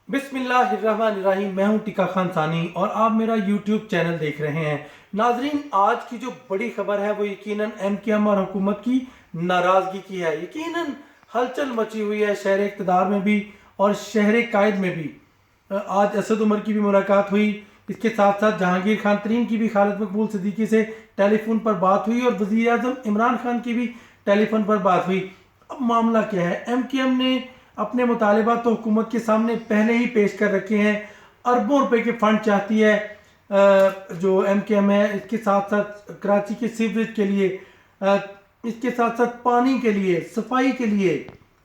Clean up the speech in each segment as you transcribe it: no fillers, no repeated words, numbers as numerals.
बिस्मिल्लाहिर्रहमानिर्रहीम। मैं हूं टिका खान सानी और आप मेरा यूट्यूब चैनल देख रहे हैं। नाजरीन, आज की जो बड़ी खबर है वो यकीनन एमकेएम और हुकूमत की नाराजगी की है। यकीनन हलचल मची हुई है शहर इक़्तिदार में भी और शहर कायद में भी। आज असद उमर की भी मुलाकात हुई। इसके साथ साथ जहांगीर खान तरीन की भी खालिद मकबूल सिद्दीकी से टेलीफोन पर बात हुई और वज़ीर आज़म इमरान खान की भी टेलीफोन पर बात हुई। अब मामला क्या है? एमकेएम ने अपने मुतालिबात तो हुकूमत के सामने पहले ही पेश कर रखे हैं। अरबों रुपए के फंड चाहती है जो एमकेएम है। इसके साथ साथ कराची के सीवरेज के लिए, इसके साथ साथ पानी के लिए, सफाई के लिए,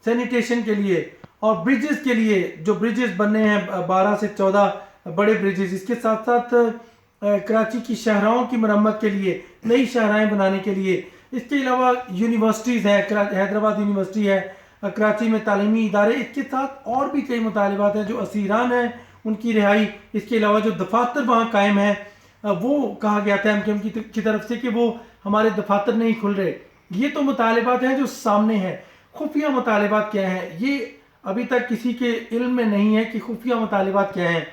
सैनिटेशन के लिए और ब्रिजेस के लिए। जो ब्रिजेस बनने हैं 12 से 14 बड़े ब्रिजेस। इसके साथ साथ कराची की शाहराहों की मरम्मत के लिए, नई शाहराएं बनाने के लिए। इसके अलावा यूनिवर्सिटीज़ हैं, हैदराबाद यूनिवर्सिटी है, कराची में तालीमी इदारे। इसके साथ और भी कई मुतालिबात हैं। जो असीरान हैं उनकी रिहाई। इसके अलावा जो दफातर वहाँ कायम है, वो कहा गया था एमकेएम की तरफ से कि वो हमारे दफातर नहीं खुल रहे। ये तो मुतालिबात हैं जो सामने हैं। खुफिया मुतालिबात क्या हैं, ये अभी तक किसी के इल्म में नहीं है कि खुफिया मुतालिबात क्या हैं।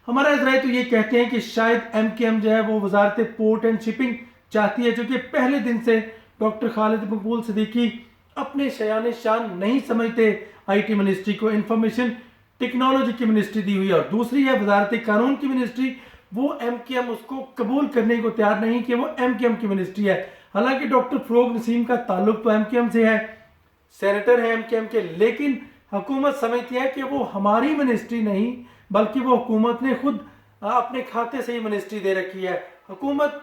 हमारा इजराय तो ये कहते हैं कि शायद एमकेएम जो है वो वजारत पोर्ट एंड शिपिंग चाहती है, जो कि पहले दिन से डॉक्टर खालिद मकबूल सिद्दीकी अपने शयान शान नहीं समझते। आईटी मिनिस्ट्री को इंफॉर्मेशन टेक्नोलॉजी की मिनिस्ट्री दी हुई है और दूसरी है वजारत कानून की मिनिस्ट्री। वो एमकेएम उसको कबूल करने को तैयार नहीं कि वो एमकेएम की मिनिस्ट्री है। हालांकि डॉक्टर फरोग नसीम का ताल्लुक तो एमकेएम से है, सेनेटर है एमकेएम के, लेकिन हुकूमत समझती है कि वो हमारी मिनिस्ट्री नहीं बल्कि वो हुकूमत ने खुद अपने खाते से ही मिनिस्ट्री दे रखी है। हुकूमत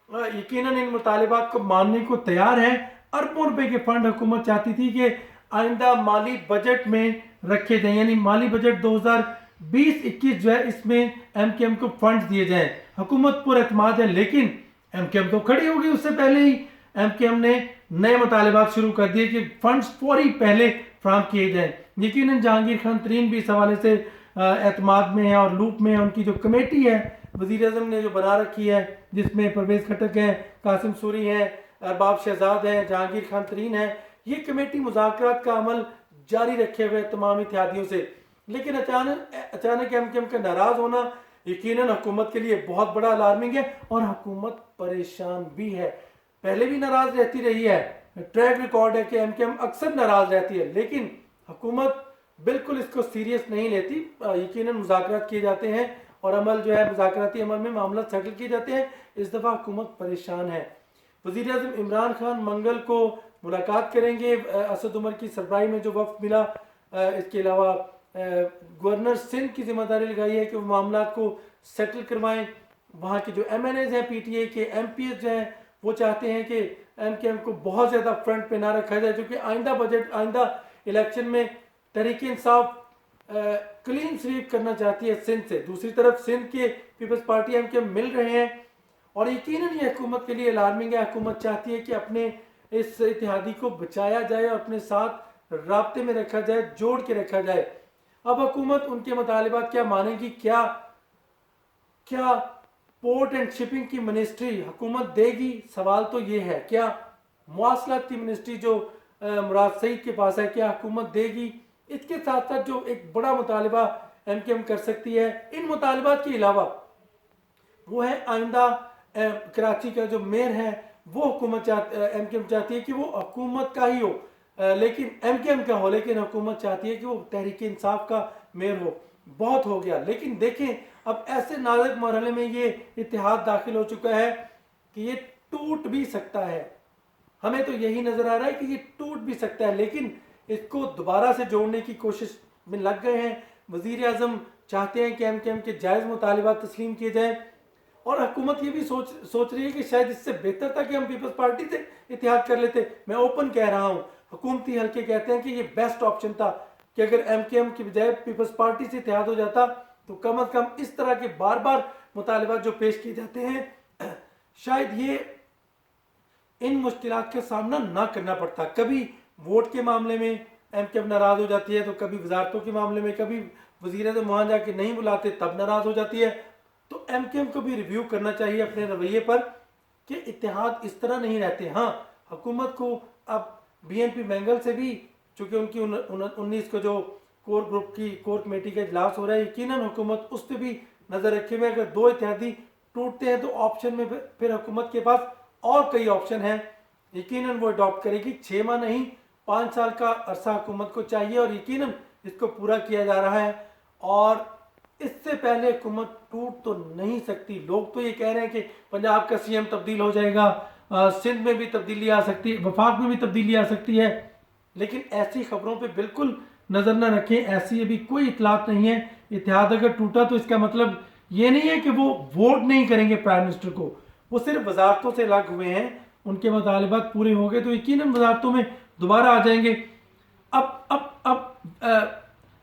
यकीनन इन मुतालिबात को मानने को तैयार है। अरबों रुपए के फंड हुकूमत चाहती थी कि आइंदा माली बजट में रखे जाएं, यानी माली बजट 2020-21 जो है इसमें एमकेएम को फंड दिए जाएं। हुकूमत पर एतमाद है, लेकिन एमकेएम तो खड़ी होगी। उससे पहले ही एमकेएम ने नए मुतालिबात शुरू कर दिए कि फंड्स फौरी पहले फ्राहम किए जाएं। यकीनन जहांगीर खान तरीन भी इस हवाले से एतमाद में है और लूप में है। उनकी जो कमेटी है वज़ीर आज़म ने जो बना रखी है, जिसमें परवेज़ खटक हैं, कासिम सूरी हैं, अरबाब शहजाद हैं, जहांगीर खान तरीन है, ये कमेटी मुज़ाकरात का अमल जारी रखे हुए तमाम इत्तेहादियों से। लेकिन अचानक एमकेएम का नाराज होना यकीनन हुकूमत के लिए बहुत बड़ा अलार्मिंग है और हुकूमत परेशान भी है। पहले भी नाराज रहती रही है। ट्रैक रिकॉर्ड है कि एमकेएम अक्सर नाराज रहती है, लेकिन हुकूमत बिल्कुल इसको सीरियस नहीं लेती। यकीनन मुज़ाकरात किए जाते हैं और अमल जो है मुज़ाकराती अमल में मामला सेटल किए जाते हैं। इस दफ़ा हुकूमत परेशान है। वज़ीर आज़म इमरान खान मंगल को मुलाकात करेंगे। असद उमर की सरबराही में जो वफ्द मिला, इसके अलावा गवर्नर सिंध की जिम्मेदारी लगाई है कि वो मामला को सेटल करवाएं। वहाँ के जो एमएनएज हैं, पीटीए के एमपीएस जो हैं, वो चाहते हैं कि एमकेएम को बहुत ज़्यादा फ्रंट पे ना रखा जाए, क्योंकि आइंदा इलेक्शन में तहरीक इंसाफ क्लीन स्वीप करना चाहती है सिंध से। दूसरी तरफ सिंध के पीपल्स पार्टी एमकेएम मिल रहे हैं और यकीनन ये हुकूमत के लिए अलार्मिंग है। हुकूमत चाहती है कि अपने इस इत्तेहादी को बचाया जाए और अपने साथ राब्ते में रखा जाए, जोड़ के रखा जाए। अब हुकूमत उनके मुतालिबात क्या मानेगी? क्या पोर्ट एंड शिपिंग की मिनिस्ट्री हुकूमत देगी? सवाल तो ये है। क्या मवासलात की मिनिस्ट्री जो मुराद सईद के पास है, क्या हुकूमत देगी? इसके साथ साथ जो एक बड़ा मुतालिबा एमकेएम कर सकती है इन मुतालिबात के अलावा, वो है आइंदा कराची का जो मेयर है वो एमकेएम चाहती है कि वो हुकूमत का ही हो, लेकिन एमकेएम का हो, लेकिन हुकूमत चाहती है कि वो तहरीक इंसाफ का मेयर हो। बहुत हो गया। लेकिन देखें, अब ऐसे नाजुक मरहले में ये इत्तेहाद दाखिल हो चुका है कि ये टूट भी सकता है। हमें तो यही नजर आ रहा है कि ये टूट भी सकता है, लेकिन इसको दोबारा से जोड़ने की कोशिश में लग गए हैं। वजीर आजम चाहते हैं कि एमकेएम के जायज़ मुतालिबात तस्लीम किए जाएं और हुकूमत ये भी सोच रही है कि शायद इससे बेहतर था कि हम पीपल्स पार्टी से इत्तेहाद कर लेते। मैं ओपन कह रहा हूँ, हुकूमती हल्के कहते हैं कि ये बेस्ट ऑप्शन था कि अगर एमकेएम की बजाय पीपल्स पार्टी से इत्तेहाद हो जाता तो कम अज़ कम इस तरह के बार बार मुतालिबात जो पेश किए जाते हैं, शायद ये इन मुश्किलात का सामना ना करना पड़ता। कभी वोट के मामले में एमकेएम नाराज हो जाती है, तो कभी वजारतों के मामले में, कभी वज़ीर आज़म वहाँ जाके नहीं बुलाते तब नाराज हो जाती है। तो एमकेएम को भी रिव्यू करना चाहिए अपने रवैये पर कि इत्तेहाद इस तरह नहीं रहते। हाँ, हुकूमत को अब बीएनपी मैंगल से भी, चूँकि उनकी 19 को जो कोर ग्रुप की कोर कमेटी का इजलास हो रहा है, यकीनन हुकूमत उस पर भी नज़र रखे हुए। अगर 2 इत्तेहादी टूटते हैं तो ऑप्शन में फिर हुकूमत के पास और कई ऑप्शन हैं, यकीनन वो अडॉप्ट करेगी। 6 माह नहीं 5 साल का अरसा हुकूमत को चाहिए और यकीनन इसको पूरा किया जा रहा है। और इससे पहले हुकूमत टूट तो नहीं सकती। लोग तो ये कह रहे हैं कि पंजाब का सीएम तब्दील हो जाएगा, सिंध में भी तब्दीली आ सकती है, वफाक में भी तब्दीली आ सकती है, लेकिन ऐसी खबरों पे बिल्कुल नज़र न रखें। ऐसी अभी कोई इतलात नहीं है। इत्तेहाद अगर टूटा तो इसका मतलब ये नहीं है कि वो वोट नहीं करेंगे प्राइम मिनिस्टर को, वो सिर्फ वजारतों से अलग हुए हैं, उनके मुतालबात पूरे हो गए तो यकीनन वजारतों में दोबारा आ जाएंगे।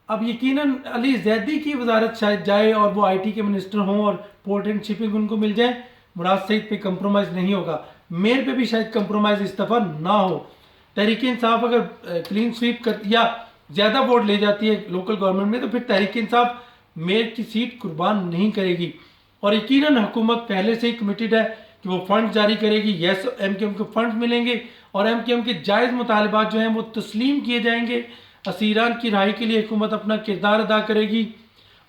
अब यकीनन अली जैदी की वजारत शायद जाए और वो आईटी के मिनिस्टर हों और पोर्ट एंड शिपिंग उनको मिल जाए। मुराद सईद पे कंप्रोमाइज़ नहीं होगा, मेयर पे भी शायद कंप्रोमाइज़ इस दफ़ा ना हो। तहरीक इंसाफ अगर क्लीन स्वीप कर या ज़्यादा वोट ले जाती है लोकल गवर्नमेंट में तो फिर तहरीक इंसाफ मेयर की सीट कुर्बान नहीं करेगी। और यकीनन हुकूमत पहले से ही कमिटेड है कि वो फंड जारी करेगी। यस, एमकेएम को फंड मिलेंगे और एमकेएम के जायज़ मुतालबात जो हैं वो तस्लीम किए जाएंगे। असीरान की रिहाई के लिए हुकूमत अपना किरदार अदा करेगी।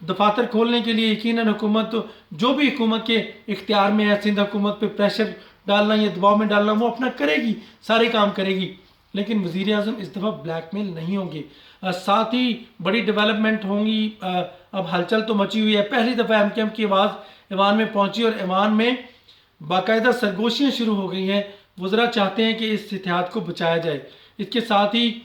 दफातर खोलने के लिए यकीनन हुकूमत जो भी हुकूमत के इख्तियार में है, सिंध हुकूमत पे प्रेशर डालना या दबाव में डालना, वो अपना करेगी, सारे काम करेगी। लेकिन वज़ीर आज़म इस दफ़ा ब्लैकमेल नहीं होंगे। साथ ही बड़ी डेवलपमेंट होंगी। अब हलचल तो मची हुई है। पहली दफ़ा एमकेएम की आवाज़ ईवान में पहुंची और ईवान में बाकायदा सरगोशियाँ शुरू हो गई हैं। वज़रा चाहते हैं कि इस इत्तेहाद को बचाया जाए। इसके साथ ही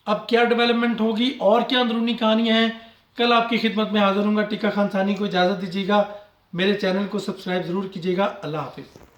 अब क्या डेवलपमेंट होगी और क्या अंदरूनी कहानियाँ हैं, कल आपकी खिदमत में हाजिर हूँगा। टिक्का खान सानी को इजाज़त दीजिएगा। मेरे चैनल को सब्सक्राइब ज़रूर कीजिएगा। अल्लाह हाफिज़।